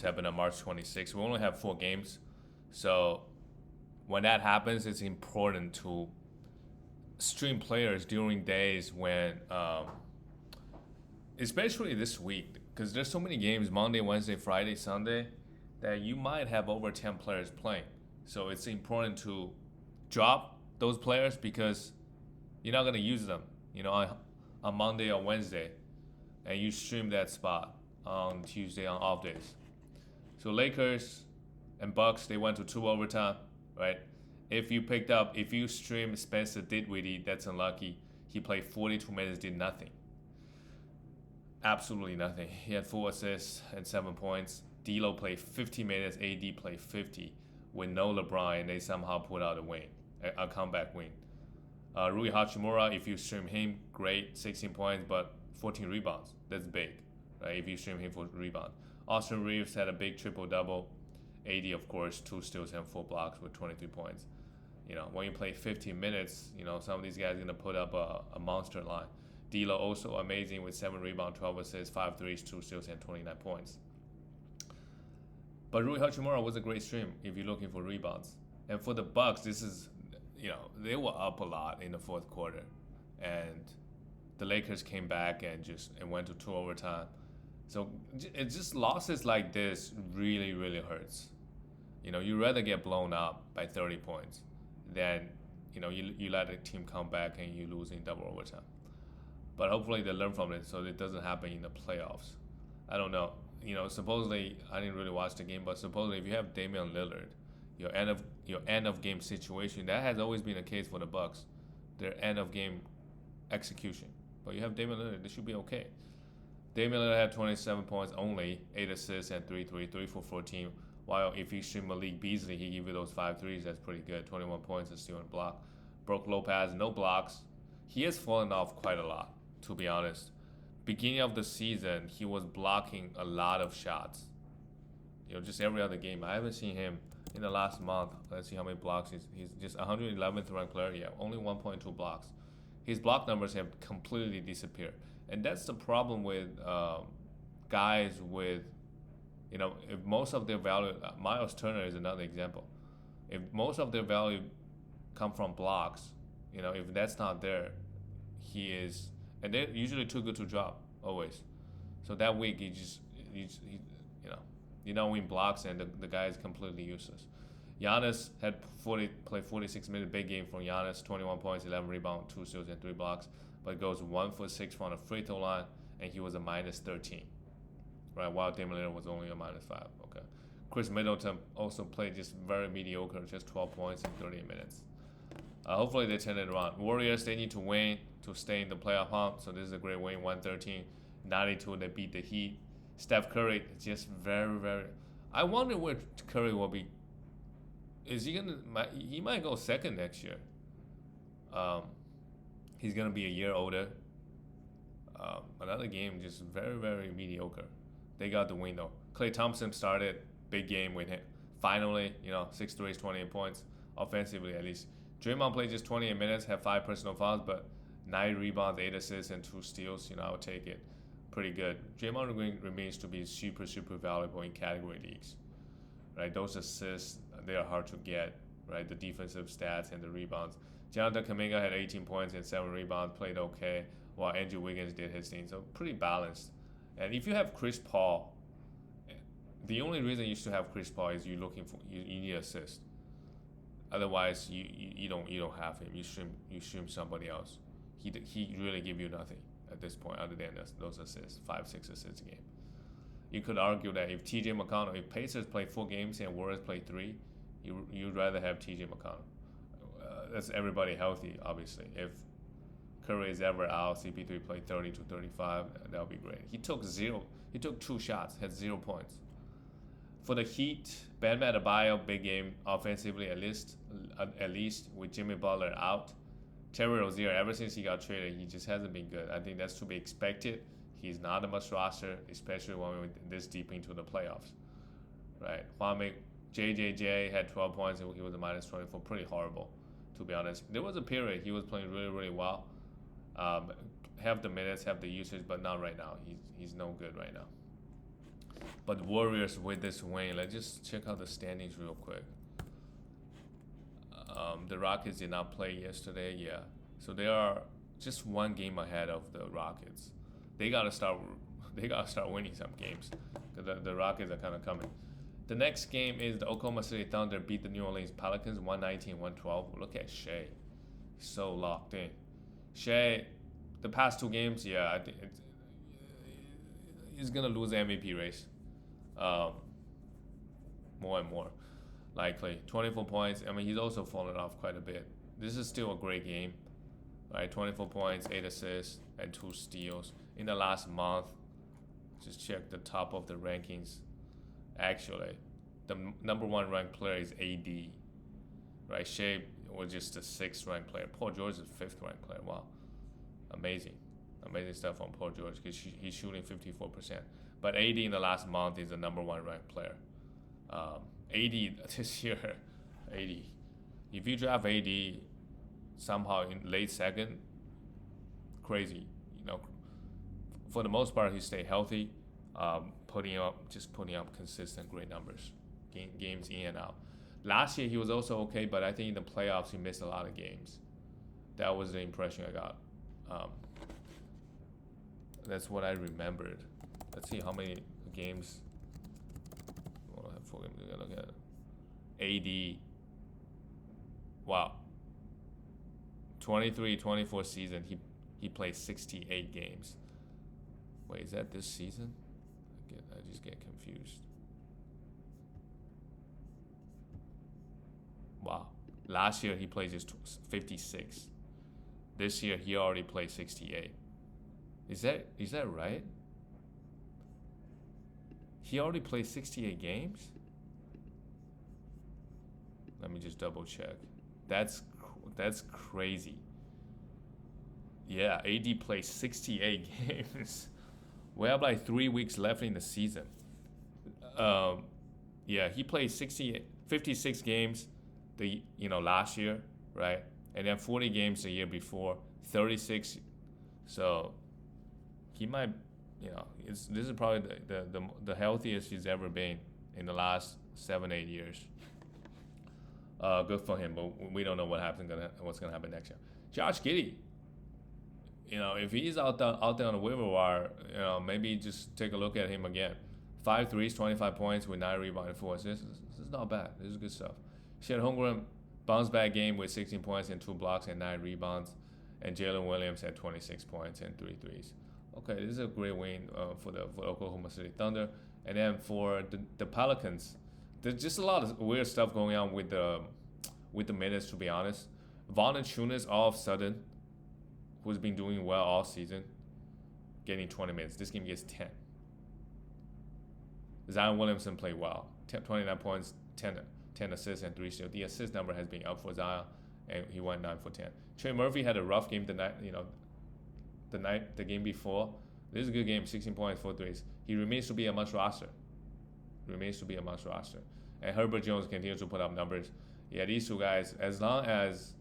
happen on March 26th. We only have 4 games. So when that happens, it's important to stream players during days when, especially this week, because there's so many games Monday, Wednesday, Friday, Sunday, that you might have over 10 players playing. So it's important to drop those players because you're not going to use them, on Monday or Wednesday, and you stream that spot on Tuesday on off days. So Lakers and Bucks, they went to 2 overtime, right? If you stream Spencer Dinwiddie, that's unlucky. He played 42 minutes, did nothing. Absolutely nothing. He had 4 assists and 7 points. D'Lo played 50 minutes. AD played 50 with no LeBron, and they somehow pulled out a win, a comeback win. Rui Hachimura, if you stream him, great, 16 points, but 14 rebounds. That's big, right? If you stream him for rebound. Austin Reeves had a big triple double. AD, of course, 2 steals and 4 blocks with 23 points. When you play 15 minutes, some of these guys are gonna put up a monster line. D'Lo also amazing with 7 rebounds, 12 assists, 5 threes, 2 steals, and 29 points. But Rui Hachimura was a great stream if you're looking for rebounds. And for the Bucks, this is, they were up a lot in the fourth quarter, and the Lakers came back and went to 2 overtime. So it just losses like this really really hurts. You rather get blown up by 30 points than you let a team come back and you lose in double overtime. But hopefully they learn from it so it doesn't happen in the playoffs. I don't know. Supposedly I didn't really watch the game, but supposedly if you have Damian Lillard, your end of game situation, that has always been the case for the Bucks, their end of game execution. But you have Damian Lillard, they should be okay. Damian Lillard had 27 points only, 8 assists and 3 for 14. While if you stream Malik Beasley, he give you those 5 threes. That's pretty good. 21 points and steal and block. Brook Lopez, no blocks. He has fallen off quite a lot, to be honest. Beginning of the season, he was blocking a lot of shots. Just every other game. I haven't seen him in the last month. Let's see how many blocks he's just 111th ranked player. Yeah, only 1.2 blocks. His block numbers have completely disappeared, and that's the problem with guys with, if most of their value. Miles Turner is another example. If most of their value come from blocks, if that's not there, he is, and they're usually too good to drop always. So that week you don't win blocks, and the guy is completely useless. Giannis had played 46 minutes, big game from Giannis, 21 points, 11 rebounds, 2 steals, and 3 blocks, but goes 1 for 6 from the free throw line, and he was a minus 13, right? While Damian Lillard was only a minus 5. Okay. Chris Middleton also played just very mediocre, just 12 points in 38 minutes. Hopefully they turn it around. Warriors, they need to win to stay in the playoff hunt, so this is a great win, 113-92. They beat the Heat. Steph Curry is just very, very. I wonder where Curry will be. Is he gonna? He might go second next year. He's gonna be a year older. Another game, just very, very mediocre. They got the win though. Klay Thompson started big game with him. Finally, 6 threes, 28 points offensively at least. Draymond played just 28 minutes, had 5 personal fouls, but 9 rebounds, 8 assists, and 2 steals. I would take it. Pretty good. Draymond remains to be super, super valuable in category leagues, right? Those assists, they are hard to get, right? The defensive stats and the rebounds. Jonathan Kuminga had 18 points and 7 rebounds, played okay, while Andrew Wiggins did his thing. So pretty balanced. And if you have Chris Paul, the only reason you should have Chris Paul is you need assist. Otherwise, you don't have him. You stream somebody else. He really give you nothing at this point other than those assists, 5-6 assists a game. You could argue that if TJ McConnell, if Pacers play 4 games and Warriors play 3, you'd rather have TJ McConnell. That's everybody healthy, obviously. If Curry is ever out, CP3 played 30 to 35, that would be great. He took 2 shots, had 0 points. For the Heat, Bam Adebayo, big game offensively at least with Jimmy Butler out. Terry Rozier, ever since he got traded, he just hasn't been good. I think that's to be expected. He's not a must roster, especially when we're this deep into the playoffs, right? JJJ had 12 points and he was a minus 24, pretty horrible, to be honest. There was a period he was playing really, really well. Have the minutes, have the usage, but not right now. He's no good right now. But Warriors with this win, let's just check out the standings real quick. The Rockets did not play yesterday, yeah. So they are just one game ahead of the Rockets. They gotta start. They gotta start winning some games. The Rockets are kind of coming. The next game is the Oklahoma City Thunder beat the New Orleans Pelicans 119-112. Look at Shea, so locked in. Shea, the past two games, yeah, I think he's gonna lose the MVP race. More and more likely. 24 points. I mean, he's also fallen off quite a bit. This is still a great game, right? 24 points, 8 assists, and 2 steals in the last month. Just check the top of the rankings. Actually, the number 1 ranked player is AD, right? Shea was just the 6th ranked player. Paul George is the 5th ranked player. Wow, amazing stuff on Paul George because he's shooting 54%. But AD in the last month is the number 1 ranked player. AD this year, AD. If you draft AD somehow in late second, crazy. For the most part, he stayed healthy, putting up consistent great numbers, games in and out. Last year he was also okay, but I think in the playoffs he missed a lot of games. That was the impression I got. That's what I remembered. Let's see how many games. Look at AD. Wow. 23-24 season. He played 68 games. Wait, is that this season? I just get confused. Wow. Last year he played just 56. This year he already played 68. Is that right? He already played 68 games? Let me just double check. That's crazy. Yeah, AD played 68 games. We have like 3 weeks left in the season. Yeah, he played 56 games last year, right? And then 40 games the year before, 36. So he might, this is probably the healthiest he's ever been in the last 7-8 years. Good for him, but we don't know what's gonna happen next year. Josh Giddey, if he's out there on the waiver wire, maybe just take a look at him again. 5 threes, 25 points with 9 rebounds and 4 assists. This is not bad. This is good stuff. Chet Holmgren bounce back game with 16 points and 2 blocks and 9 rebounds, and Jalen Williams had 26 points and 3 threes. Okay, this is a great win for the Oklahoma City Thunder. And then for the Pelicans, there's just a lot of weird stuff going on with the minutes, to be honest. Valanciunas all of a sudden, who's been doing well all season, getting 20 minutes. This game gets 10. Zion Williamson played well. 29 points, 10 assists, and 3 steals. The assist number has been up for Zion, and he went 9 for 10. Trey Murphy had a rough game the game before. This is a good game, 16 points, 4 threes. He remains to be a must roster. And Herbert Jones continues to put up numbers. Yeah, these two guys, as long as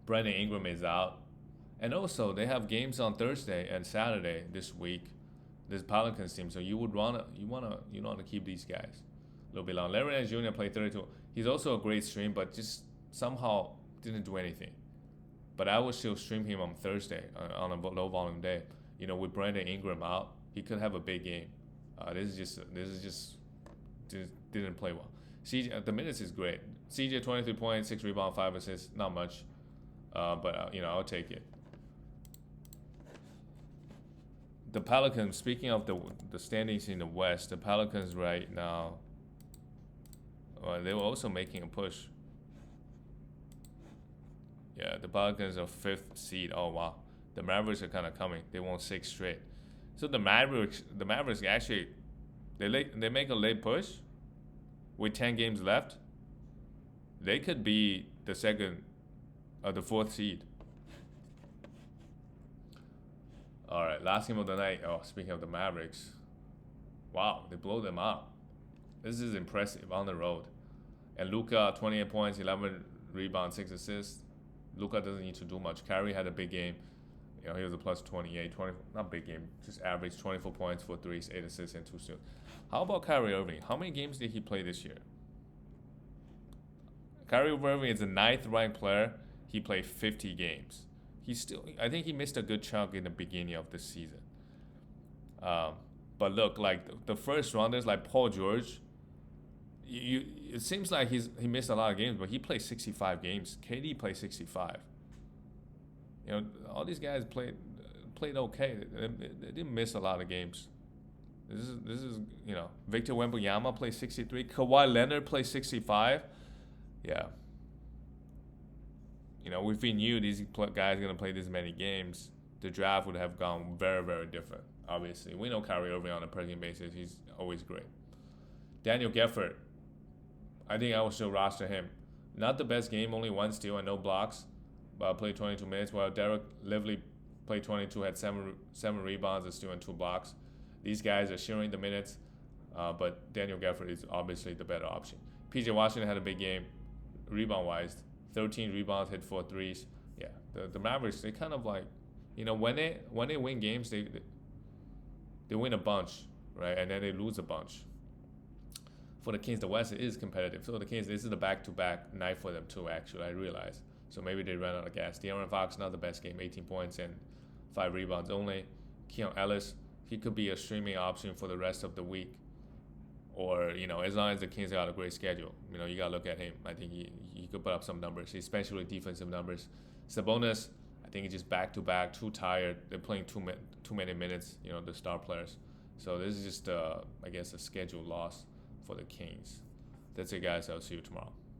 Brandon Ingram is out, and also they have games on Thursday and Saturday this week, this Pelicans team. So you want to keep these guys a little bit long. Larry Nance Jr. played 32. He's also a great stream, but just somehow didn't do anything. But I would still stream him on Thursday on a low volume day. With Brandon Ingram out, he could have a big game. This is just didn't play well. CJ, the minutes is great. CJ 23 points, 6 rebounds, 5 assists, not much, but I'll take it. The Pelicans. Speaking of the standings in the West, the Pelicans right now, they were also making a push. Yeah, the Pelicans are 5th seed. Oh wow, the Mavericks are kind of coming. They won 6 straight. So the Mavericks actually, they make a late push with 10 games left. They could be the 4th seed. All right, last game of the night. Oh, speaking of the Mavericks, wow, they blow them out. This is impressive on the road. And Luka, 28 points, 11 rebounds, 6 assists. Luka doesn't need to do much. Kyrie had a big game. He was a plus 28, 20, not big game, just average 24 points, 4 threes, 8 assists, and 2 steals. How about Kyrie Irving? How many games did he play this year? Kyrie Irving is the 9th ranked player. He played 50 games. I think he missed a good chunk in the beginning of the season. But look, like the first rounders, like Paul George, it seems like he missed a lot of games, but he played 65 games. KD played 65. All these guys played okay. They didn't miss a lot of games. This is Victor Wembanyama played 63. Kawhi Leonard played 65. Yeah. If we knew these guys are gonna play this many games, the draft would have gone very, very different. Obviously, we know Kyrie Irving on a per game basis. He's always great. Daniel Gafford, I think I will still roster him. Not the best game, only 1 steal and no blocks, but played 22 minutes. While Derek Lively played 22, had seven rebounds, a steal and 2 blocks. These guys are sharing the minutes, but Daniel Gafford is obviously the better option. PJ Washington had a big game, rebound-wise. 13 rebounds, hit 4 threes. Yeah, the Mavericks, they kind of like, when they win games, they win a bunch, right? And then they lose a bunch. For the Kings, the West is competitive. So the Kings, this is the back-to-back night for them too, actually, I realize. So maybe they ran out of gas. De'Aaron Fox, not the best game, 18 points and 5 rebounds only. Keon Ellis, he could be a streaming option for the rest of the week. Or, as long as the Kings got a great schedule, you got to look at him. I think he could put up some numbers, especially defensive numbers. Sabonis, I think he's just back-to-back, too tired. They're playing too many minutes, the star players. So this is just, I guess, a schedule loss for the Kings. That's it, guys. I'll see you tomorrow.